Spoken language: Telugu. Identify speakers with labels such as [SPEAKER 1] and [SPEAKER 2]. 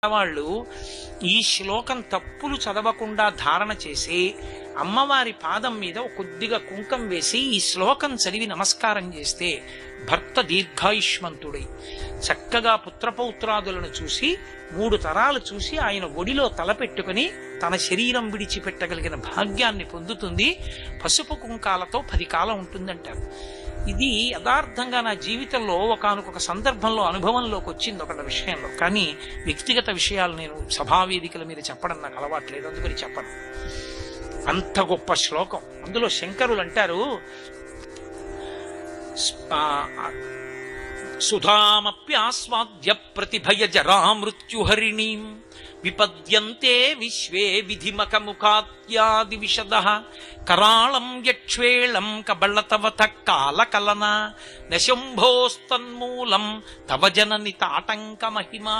[SPEAKER 1] వాళ్ళు ఈ శ్లోకం తప్పులు చదవకుండా ధారణ చేసి అమ్మవారి పాదం మీద కొద్దిగా కుంకం వేసి ఈ శ్లోకం చదివి నమస్కారం చేస్తే భర్త దీర్ఘాయుష్మంతుడై చక్కగా పుత్రపౌత్రాదులను చూసి 3 తరాలు చూసి ఆయన ఒడిలో తలపెట్టుకుని తన శరీరం విడిచిపెట్టగలిగిన భాగ్యాన్ని పొందుతుంది. పసుపు కుంకాలతో 10 కాలం ఉంటుందంటారు. ఇది యథార్థంగా నా జీవితంలో ఒకానొక సందర్భంలో అనుభవంలోకి వచ్చింది ఒక విషయంలో. కానీ వ్యక్తిగత విషయాలు నేను సభావేదికల మీద చెప్పడం నాకు అలవాట్లేదు, అందుకని చెప్పను. అంత గొప్ప శ్లోకం. అందులో శంకరులు అంటారు, సుధామప్యాస్వాద్య ప్రతిభయ జరామృత్యుహరిణీం విపద్యంతే విశ్వే విధిమకముఖాత్యాది విశదః కరాళం యక్ష్వేళం కబళతవత కాలకలన నశంభోస్తన్మూలం తవ జనని తాటంక మహిమా